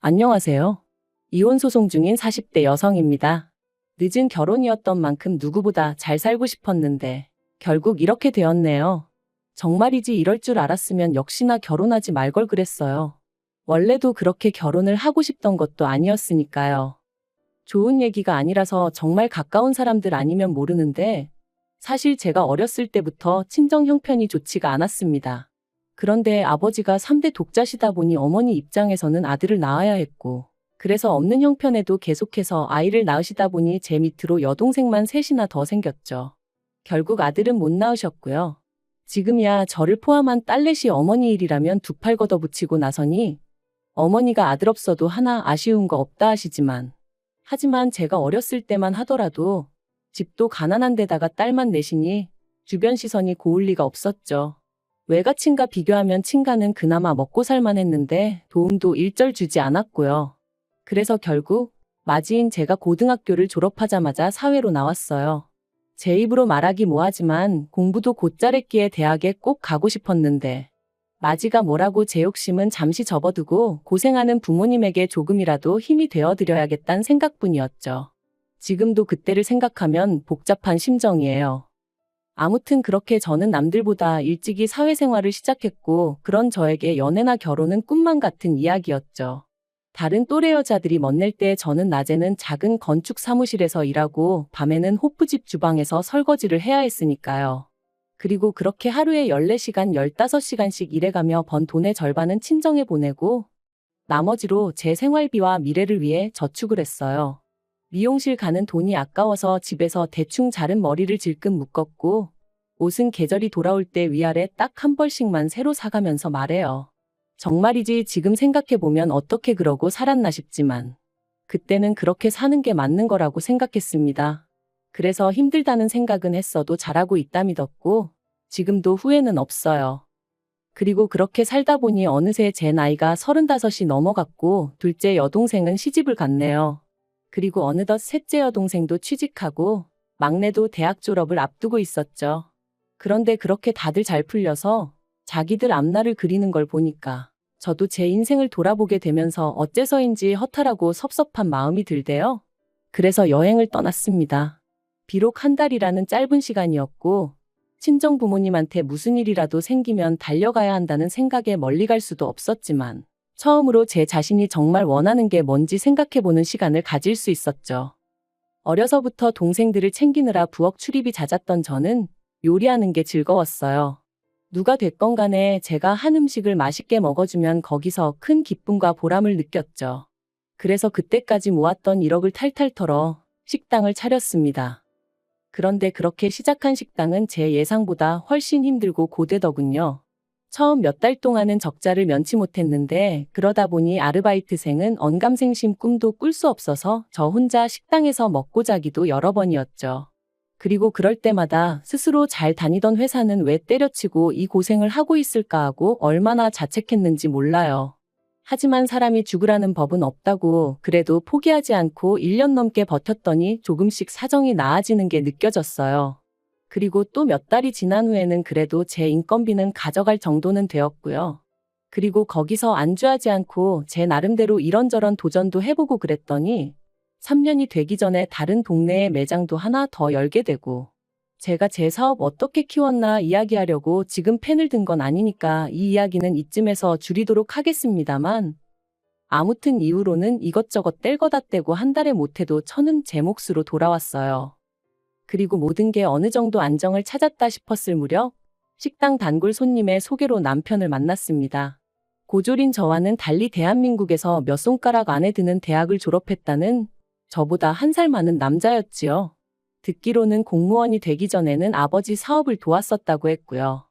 안녕하세요. 이혼 소송 중인 40대 여성입니다. 늦은 결혼이었던 만큼 누구보다 잘 살고 싶었는데 결국 이렇게 되었네요. 정말이지 이럴 줄 알았으면 역시나 결혼하지 말 걸 그랬어요. 원래도 그렇게 결혼을 하고 싶던 것도 아니었으니까요. 좋은 얘기가 아니라서 정말 가까운 사람들 아니면 모르는데 사실 제가 어렸을 때부터 친정 형편이 좋지가 않았습니다. 그런데 아버지가 3대 독자시다 보니 어머니 입장에서는 아들을 낳아야 했고, 그래서 없는 형편에도 계속해서 아이를 낳으시다 보니 제 밑으로 여동생만 셋이나 더 생겼죠. 결국 아들은 못 낳으셨고요. 지금이야 저를 포함한 딸넷이 어머니 일이라면 두 팔 걷어붙이고 나서니 어머니가 아들 없어도 하나 아쉬운 거 없다 하지만 제가 어렸을 때만 하더라도 집도 가난한 데다가 딸만 넷이니 주변 시선이 고울 리가 없었죠. 외가친과 비교하면 친가는 그나마 먹고 살만 했는데 도움도 일절 주지 않았고요. 그래서 결국 맞이인 제가 고등학교를 졸업하자마자 사회로 나왔어요. 제 입으로 말하기 뭐하지만 공부도 곧잘 했기에 대학에 꼭 가고 싶었는데 맞이가 뭐라고 제 욕심은 잠시 접어두고 고생하는 부모님에게 조금이라도 힘이 되어드려야겠다는 생각뿐이었죠. 지금도 그때를 생각하면 복잡한 심정이에요. 아무튼 그렇게 저는 남들보다 일찍이 사회생활을 시작했고 그런 저에게 연애나 결혼은 꿈만 같은 이야기였죠. 다른 또래 여자들이 멋낼 때 저는 낮에는 작은 건축 사무실에서 일하고 밤에는 호프집 주방에서 설거지를 해야 했으니까요. 그리고 그렇게 하루에 14시간, 15시간씩 일해가며 번 돈의 절반은 친정에 보내고 나머지로 제 생활비와 미래를 위해 저축을 했어요. 미용실 가는 돈이 아까워서 집에서 대충 자른 머리를 질끈 묶었고 옷은 계절이 돌아올 때 위아래 딱 한 벌씩만 새로 사가면서 말해요. 정말이지 지금 생각해보면 어떻게 그러고 살았나 싶지만 그때는 그렇게 사는 게 맞는 거라고 생각했습니다. 그래서 힘들다는 생각은 했어도 잘하고 있다 믿었고 지금도 후회는 없어요. 그리고 그렇게 살다 보니 어느새 제 나이가 35이 넘어갔고 둘째 여동생은 시집을 갔네요. 그리고 어느덧 셋째 여동생도 취직하고 막내도 대학 졸업을 앞두고 있었죠. 그런데 그렇게 다들 잘 풀려서 자기들 앞날을 그리는 걸 보니까 저도 제 인생을 돌아보게 되면서 어째서인지 허탈하고 섭섭한 마음이 들대요. 그래서 여행을 떠났습니다. 비록 한 달이라는 짧은 시간이었고 친정 부모님한테 무슨 일이라도 생기면 달려가야 한다는 생각에 멀리 갈 수도 없었지만 처음으로 제 자신이 정말 원하는 게 뭔지 생각해보는 시간을 가질 수 있었죠. 어려서부터 동생들을 챙기느라 부엌 출입이 잦았던 저는 요리하는 게 즐거웠어요. 누가 됐건 간에 제가 한 음식을 맛있게 먹어주면 거기서 큰 기쁨과 보람을 느꼈죠. 그래서 그때까지 모았던 1억을 탈탈 털어 식당을 차렸습니다. 그런데 그렇게 시작한 식당은 제 예상보다 훨씬 힘들고 고되더군요. 처음 몇 달 동안은 적자를 면치 못했는데 그러다 보니 아르바이트생은 언감생심 꿈도 꿀 수 없어서 저 혼자 식당에서 먹고 자기도 여러 번이었죠. 그리고 그럴 때마다 스스로 잘 다니던 회사는 왜 때려치고 이 고생을 하고 있을까 하고 얼마나 자책했는지 몰라요. 하지만 사람이 죽으라는 법은 없다고 그래도 포기하지 않고 1년 넘게 버텼더니 조금씩 사정이 나아지는 게 느껴졌어요. 그리고 또 몇 달이 지난 후에는 그래도 제 인건비는 가져갈 정도는 되었고요. 그리고 거기서 안주하지 않고 제 나름대로 이런저런 도전도 해보고 그랬더니 3년이 되기 전에 다른 동네에 매장도 하나 더 열게 되고 제가 제 사업 어떻게 키웠나 이야기하려고 지금 펜을 든 건 아니니까 이 이야기는 이쯤에서 줄이도록 하겠습니다만 아무튼 이후로는 이것저것 뗄거다 떼고 한 달에 못해도 1,000은 제 몫으로 돌아왔어요. 그리고 모든 게 어느 정도 안정을 찾았다 싶었을 무렵 식당 단골 손님의 소개로 남편을 만났습니다. 고졸인 저와는 달리 대한민국에서 몇 손가락 안에 드는 대학을 졸업했다는 저보다 한 살 많은 남자였지요. 듣기로는 공무원이 되기 전에는 아버지 사업을 도왔었다고 했고요.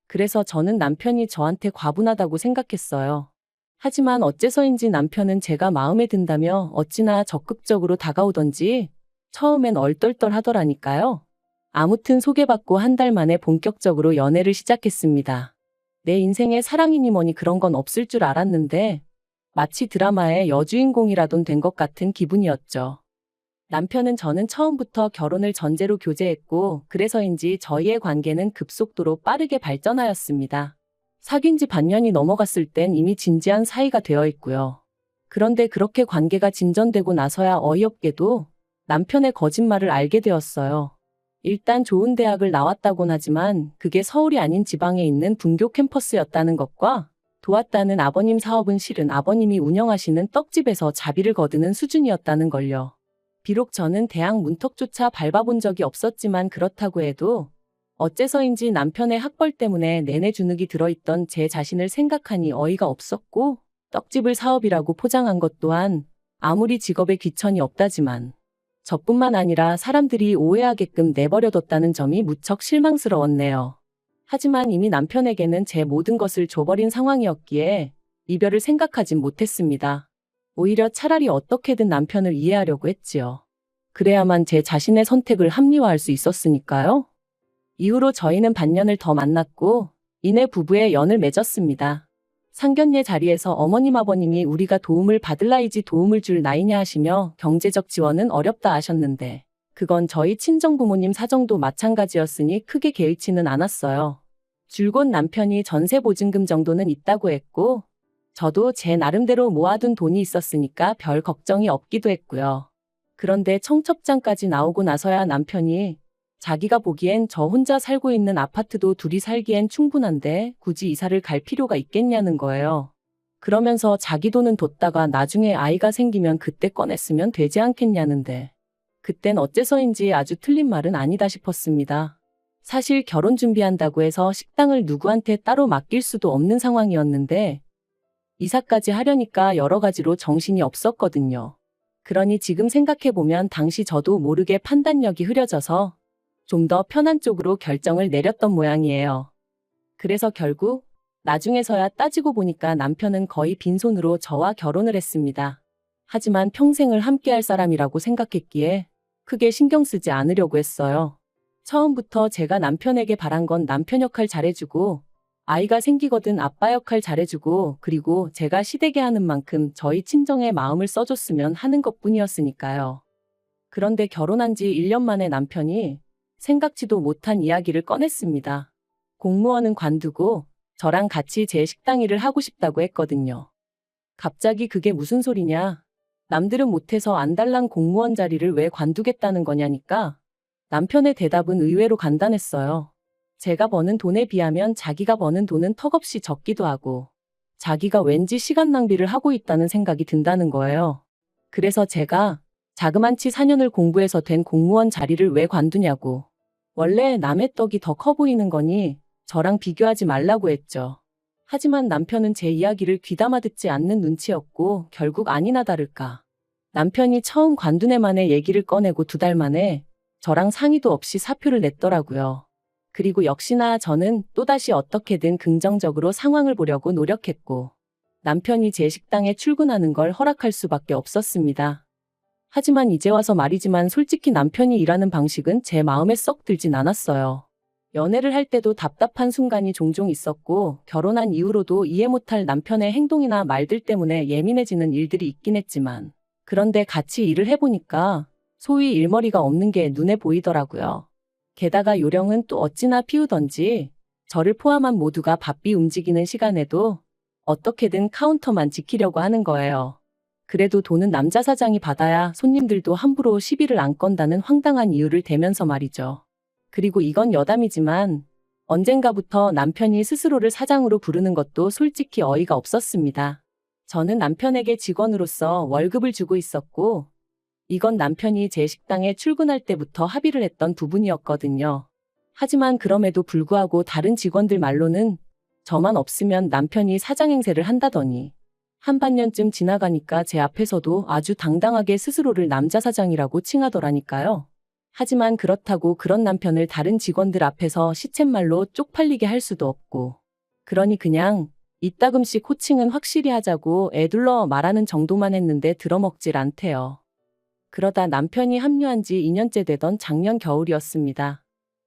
그래서 저는 남편이 저한테 과분하다고 생각했어요. 하지만 어째서인지 남편은 제가 마음에 든다며 어찌나 적극적으로 다가오던지 처음엔 얼떨떨 하더라니까요. 아무튼 소개받고 한 달 만에 본격적으로 연애를 시작했습니다. 내 인생에 사랑이니 뭐니 그런 건 없을 줄 알았는데 마치 드라마의 여주인공이라던 된 것 같은 기분이었죠. 남편은 저는 처음부터 결혼을 전제로 교제했고 그래서인지 저희의 관계는 급속도로 빠르게 발전하였습니다. 사귄 지 반년이 넘어갔을 땐 이미 진지한 사이가 되어 있고요. 그런데 그렇게 관계가 진전되고 나서야 어이없게도 남편의 거짓말을 알게 되었어요. 일단 좋은 대학을 나왔다곤 하지만 그게 서울이 아닌 지방에 있는 분교 캠퍼스였다는 것과 도왔다는 아버님 사업은 실은 아버님이 운영하시는 떡집에서 자비를 거두는 수준이었다는 걸요. 비록 저는 대학 문턱조차 밟아본 적이 없었지만 그렇다고 해도 어째서인지 남편의 학벌 때문에 내내 주눅이 들어있던 제 자신을 생각하니 어이가 없었고 떡집을 사업이라고 포장한 것 또한 아무리 직업에 귀천이 없다지만 저뿐만 아니라 사람들이 오해하게끔 내버려뒀다는 점이 무척 실망스러웠네요. 하지만 이미 남편에게는 제 모든 것을 줘버린 상황이었기에 이별을 생각하진 못했습니다. 오히려 차라리 어떻게든 남편을 이해하려고 했지요. 그래야만 제 자신의 선택을 합리화할 수 있었으니까요. 이후로 저희는 반년을 더 만났고 이내 부부의 연을 맺었습니다. 상견례 자리에서 어머님 아버님이 우리가 도움을 받을 나이지 도움을 줄 나이냐 하시며 경제적 지원은 어렵다 하셨는데 그건 저희 친정부모님 사정도 마찬가지였으니 크게 개의치는 않았어요. 줄곧 남편이 전세 보증금 정도는 있다고 했고 저도 제 나름대로 모아둔 돈이 있었으니까 별 걱정이 없기도 했고요. 그런데 청첩장까지 나오고 나서야 남편이 자기가 보기엔 저 혼자 살고 있는 아파트도 둘이 살기엔 충분한데 굳이 이사를 갈 필요가 있겠냐는 거예요. 그러면서 자기 돈은 뒀다가 나중에 아이가 생기면 그때 꺼냈으면 되지 않겠냐는데 그땐 어째서인지 아주 틀린 말은 아니다 싶었습니다. 사실 결혼 준비한다고 해서 식당을 누구한테 따로 맡길 수도 없는 상황이었는데 이사까지 하려니까 여러 가지로 정신이 없었거든요. 그러니 지금 생각해보면 당시 저도 모르게 판단력이 흐려져서 좀 더 편한 쪽으로 결정을 내렸던 모양이에요. 그래서 결국 나중에서야 따지고 보니까 남편은 거의 빈손으로 저와 결혼을 했습니다. 하지만 평생을 함께할 사람이라고 생각했기에 크게 신경 쓰지 않으려고 했어요. 처음부터 제가 남편에게 바란 건 남편 역할 잘해주고 아이가 생기거든 아빠 역할 잘해주고 그리고 제가 시댁에 하는 만큼 저희 친정의 마음을 써줬으면 하는 것뿐이었으니까요. 그런데 결혼한 지 1년 만에 남편이 생각지도 못한 이야기를 꺼냈습니다. 공무원은 관두고 저랑 같이 제 식당 일을 하고 싶다고 했거든요. 갑자기 그게 무슨 소리냐? 남들은 못해서 안달난 공무원 자리를 왜 관두겠다는 거냐니까 남편의 대답은 의외로 간단했어요. 제가 버는 돈에 비하면 자기가 버는 돈은 턱없이 적기도 하고 자기가 왠지 시간 낭비를 하고 있다는 생각이 든다는 거예요. 그래서 제가 자그만치 4년을 공부해서 된 공무원 자리를 왜 관두냐고. 원래 남의 떡이 더 커 보이는 거니 저랑 비교하지 말라고 했죠. 하지만 남편은 제 이야기를 귀담아 듣지 않는 눈치였고 결국 아니나 다를까. 남편이 처음 관둔 해 만에 얘기를 꺼내고 2달 만에 저랑 상의도 없이 사표를 냈더라고요. 그리고 역시나 저는 또다시 어떻게든 긍정적으로 상황을 보려고 노력했고 남편이 제 식당에 출근하는 걸 허락할 수밖에 없었습니다. 하지만 이제 와서 말이지만 솔직히 남편이 일하는 방식은 제 마음에 썩 들진 않았어요. 연애를 할 때도 답답한 순간이 종종 있었고 결혼한 이후로도 이해 못할 남편의 행동이나 말들 때문에 예민해지는 일들이 있긴 했지만 그런데 같이 일을 해보니까 소위 일머리가 없는 게 눈에 보이더라고요. 게다가 요령은 또 어찌나 피우던지 저를 포함한 모두가 바삐 움직이는 시간에도 어떻게든 카운터만 지키려고 하는 거예요. 그래도 돈은 남자 사장이 받아야 손님들도 함부로 시비를 안 건다는 황당한 이유를 대면서 말이죠. 그리고 이건 여담이지만 언젠가부터 남편이 스스로를 사장으로 부르는 것도 솔직히 어이가 없었습니다. 저는 남편에게 직원으로서 월급을 주고 있었고 이건 남편이 제 식당에 출근할 때부터 합의를 했던 부분이었거든요. 하지만 그럼에도 불구하고 다른 직원들 말로는 저만 없으면 남편이 사장 행세를 한다더니 한 반년쯤 지나가니까 제 앞에서도 아주 당당하게 스스로를 남자 사장이라고 칭하더라니까요. 하지만 그렇다고 그런 남편을 다른 직원들 앞에서 시쳇말로 쪽팔리게 할 수도 없고 그러니 그냥 이따금씩 호칭은 확실히 하자고 애둘러 말하는 정도만 했는데 들어먹질 않대요. 그러다 남편이 합류한 지 2년째 되던 작년 겨울이었습니다.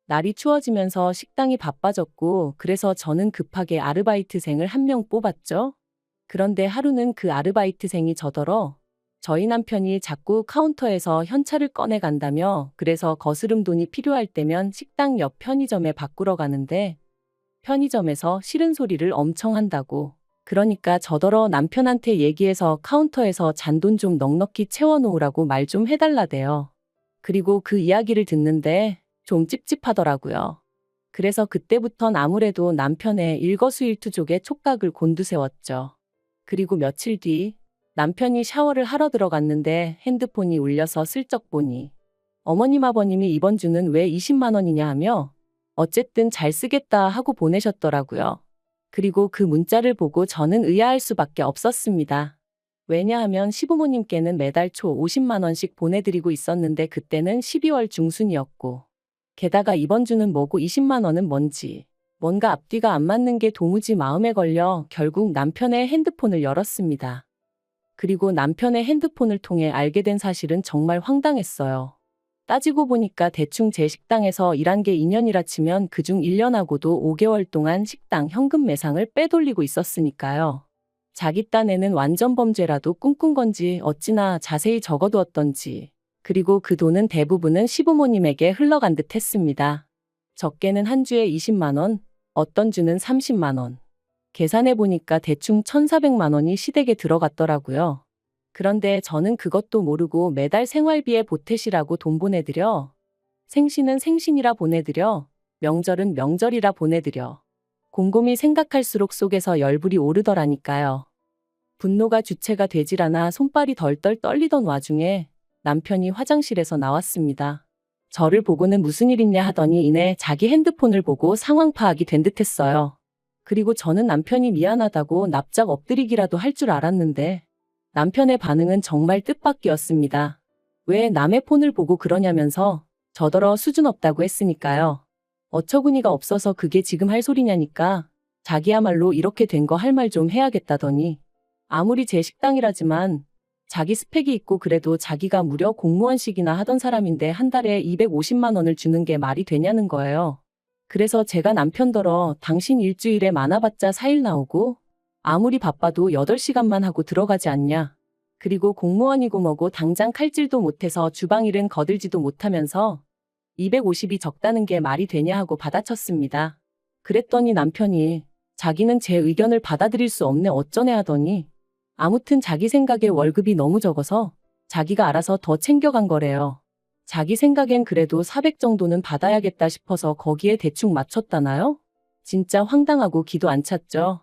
날이 추워지면서 식당이 바빠졌고 그래서 저는 급하게 아르바이트생을 1명 뽑았죠. 그런데 하루는 그 아르바이트생이 저더러 저희 남편이 자꾸 카운터에서 현찰을 꺼내간다며 그래서 거스름 돈이 필요할 때면 식당 옆 편의점에 바꾸러 가는데 편의점에서 싫은 소리를 엄청 한다고 그러니까 저더러 남편한테 얘기해서 카운터에서 잔돈 좀 넉넉히 채워놓으라고 말 좀 해달라대요. 그리고 그 이야기를 듣는데 좀 찝찝하더라고요. 그래서 그때부턴 아무래도 남편의 일거수일투족에 촉각을 곤두세웠죠. 그리고 며칠 뒤 남편이 샤워를 하러 들어갔는데 핸드폰이 울려서 슬쩍 보니 어머님 아버님이 이번 주는 왜 20만 원이냐 하며 어쨌든 잘 쓰겠다 하고 보내셨더라고요. 그리고 그 문자를 보고 저는 의아할 수밖에 없었습니다. 왜냐하면 시부모님께는 매달 초 50만 원씩 보내드리고 있었는데 그때는 12월 중순이었고 게다가 이번 주는 뭐고 20만 원은 뭔지 뭔가 앞뒤가 안 맞는 게 도무지 마음에 걸려 결국 남편의 핸드폰을 열었습니다. 그리고 남편의 핸드폰을 통해 알게 된 사실은 정말 황당했어요. 따지고 보니까 대충 제 식당에서 일한 게 2년이라 치면 그중 1년하고도 5개월 동안 식당 현금 매상을 빼돌리고 있었으니까요. 자기 딴에는 완전 범죄라도 꿈꾼 건지 어찌나 자세히 적어두었던지 그리고 그 돈은 대부분은 시부모님에게 흘러간 듯 했습니다. 적게는 한 주에 20만 원, 어떤 주는 30만 원. 계산해 보니까 대충 1,400만 원이 시댁에 들어갔더라고요. 그런데 저는 그것도 모르고 매달 생활비에 보태시라고 돈 보내드려. 생신은 생신이라 보내드려. 명절은 명절이라 보내드려. 곰곰이 생각할수록 속에서 열불이 오르더라니까요. 분노가 주체가 되질 않아 손발이 덜덜 떨리던 와중에 남편이 화장실에서 나왔습니다. 저를 보고는 무슨 일 있냐 하더니 이내 자기 핸드폰을 보고 상황 파악이 된 듯했어요. 그리고 저는 남편이 미안하다고 납작 엎드리기라도 할 줄 알았는데 남편의 반응은 정말 뜻밖이었습니다. 왜 남의 폰을 보고 그러냐면서 저더러 수준 없다고 했으니까요. 어처구니가 없어서 그게 지금 할 소리냐니까 자기야말로 이렇게 된 거 할 말 좀 해야겠다더니 아무리 제 식당이라지만 자기 스펙이 있고 그래도 자기가 무려 공무원식이나 하던 사람인데 한 달에 250만 원을 주는 게 말이 되냐는 거예요. 그래서 제가 남편더러 당신 일주일에 많아봤자 4일 나오고 아무리 바빠도 8시간만 하고 들어가지 않냐. 그리고 공무원이고 뭐고 당장 칼질도 못해서 주방일은 거들지도 못하면서 250이 적다는 게 말이 되냐 하고 받아쳤습니다. 그랬더니 남편이 자기는 제 의견을 받아들일 수 없네 어쩌네 하더니 아무튼 자기 생각에 월급이 너무 적어서 자기가 알아서 더 챙겨간 거래요. 자기 생각엔 그래도 400 정도는 받아야겠다 싶어서 거기에 대충 맞췄다나요? 진짜 황당하고 기도 안 찼죠.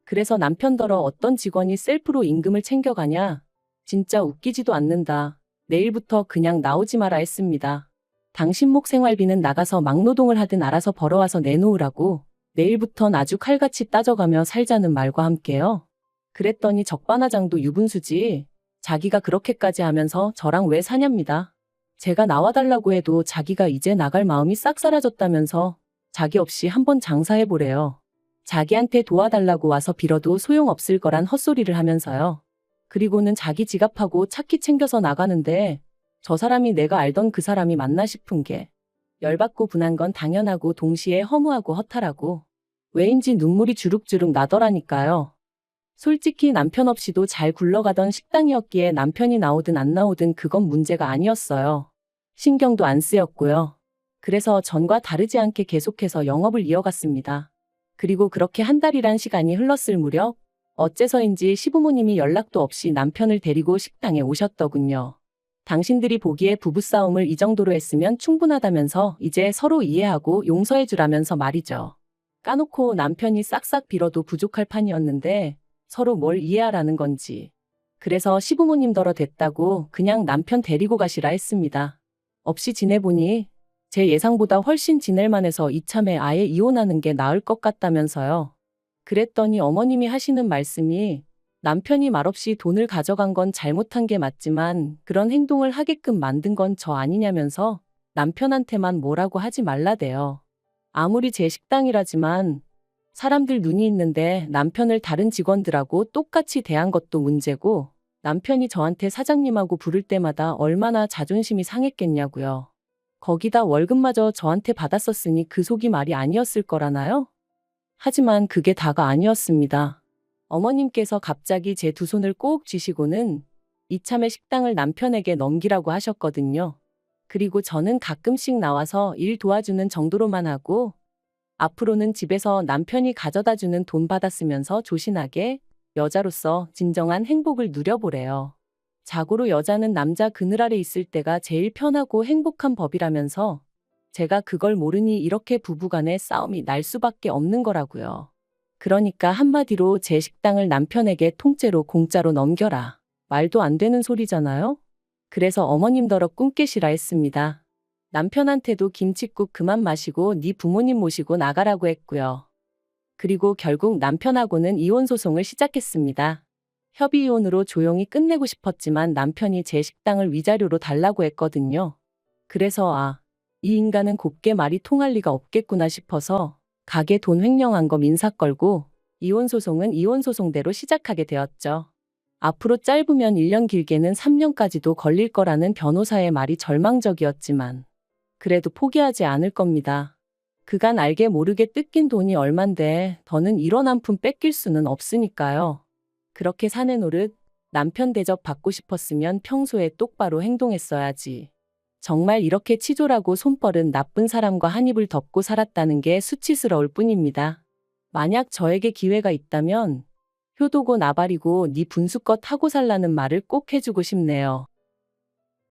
그래서 남편더러 어떤 직원이 셀프로 임금을 챙겨가냐? 진짜 웃기지도 않는다. 내일부터 그냥 나오지 마라 했습니다. 당신 목 생활비는 나가서 막노동을 하든 알아서 벌어와서 내놓으라고 내일부턴 아주 칼같이 따져가며 살자는 말과 함께요. 그랬더니 적반하장도 유분수지. 자기가 그렇게까지 하면서 저랑 왜 사냐입니다. 제가 나와달라고 해도 자기가 이제 나갈 마음이 싹 사라졌다면서 자기 없이 한번 장사해보래요. 자기한테 도와달라고 와서 빌어도 소용없을 거란 헛소리를 하면서요. 그리고는 자기 지갑하고 차키 챙겨서 나가는데 저 사람이 내가 알던 그 사람이 맞나 싶은 게 열받고 분한 건 당연하고 동시에 허무하고 허탈하고 왜인지 눈물이 주룩주룩 나더라니까요. 솔직히 남편 없이도 잘 굴러가던 식당이었기에 남편이 나오든 안 나오든 그건 문제가 아니었어요. 신경도 안 쓰였고요. 그래서 전과 다르지 않게 계속해서 영업을 이어갔습니다. 그리고 그렇게 한 달이란 시간이 흘렀을 무렵 어째서인지 시부모님이 연락도 없이 남편을 데리고 식당에 오셨더군요. 당신들이 보기에 부부싸움을 이 정도로 했으면 충분하다면서 이제 서로 이해하고 용서해주라면서 말이죠. 까놓고 남편이 싹싹 빌어도 부족할 판이었는데 서로 뭘 이해하라는 건지. 그래서 시부모님더러 됐다고 그냥 남편 데리고 가시라 했습니다. 없이 지내보니 제 예상보다 훨씬 지낼만 해서 이참에 아예 이혼하는 게 나을 것 같다면서요. 그랬더니 어머님이 하시는 말씀이 남편이 말없이 돈을 가져간 건 잘못한 게 맞지만 그런 행동을 하게끔 만든 건 저 아니냐면서 남편한테만 뭐라고 하지 말라대요. 아무리 제 식당이라지만 사람들 눈이 있는데 남편을 다른 직원들하고 똑같이 대한 것도 문제고 남편이 저한테 사장님하고 부를 때마다 얼마나 자존심이 상했겠냐고요. 거기다 월급마저 저한테 받았었으니 그 속이 말이 아니었을 거라나요? 하지만 그게 다가 아니었습니다. 어머님께서 갑자기 제 두 손을 꼭 쥐시고는 이참에 식당을 남편에게 넘기라고 하셨거든요. 그리고 저는 가끔씩 나와서 일 도와주는 정도로만 하고 앞으로는 집에서 남편이 가져다 주는 돈 받아 쓰면서 조신하게 여자로서 진정한 행복을 누려보래요. 자고로 여자는 남자 그늘 아래 있을 때가 제일 편하고 행복한 법이라면서 제가 그걸 모르니 이렇게 부부간의 싸움이 날 수밖에 없는 거라고요. 그러니까 한마디로 제 식당을 남편에게 통째로 공짜로 넘겨라. 말도 안 되는 소리잖아요? 그래서 어머님더러 꿈 깨시라 했습니다. 남편한테도 김칫국 그만 마시고 네 부모님 모시고 나가라고 했고요. 그리고 결국 남편하고는 이혼 소송을 시작했습니다. 협의 이혼으로 조용히 끝내고 싶었지만 남편이 제 식당을 위자료로 달라고 했거든요. 그래서 이 인간은 곱게 말이 통할 리가 없겠구나 싶어서 가게 돈 횡령한 거 민사 걸고 이혼 소송은 이혼 소송대로 시작하게 되었죠. 앞으로 짧으면 1년 길게는 3년까지도 걸릴 거라는 변호사의 말이 절망적이었지만 그래도 포기하지 않을 겁니다. 그간 알게 모르게 뜯긴 돈이 얼만데 더는 이런 한 푼 뺏길 수는 없으니까요. 그렇게 사내 노릇, 남편 대접 받고 싶었으면 평소에 똑바로 행동했어야지. 정말 이렇게 치졸하고 손버른 나쁜 사람과 한 입을 덮고 살았다는 게 수치스러울 뿐입니다. 만약 저에게 기회가 있다면 효도고 나발이고 네 분수껏 하고 살라는 말을 꼭 해주고 싶네요.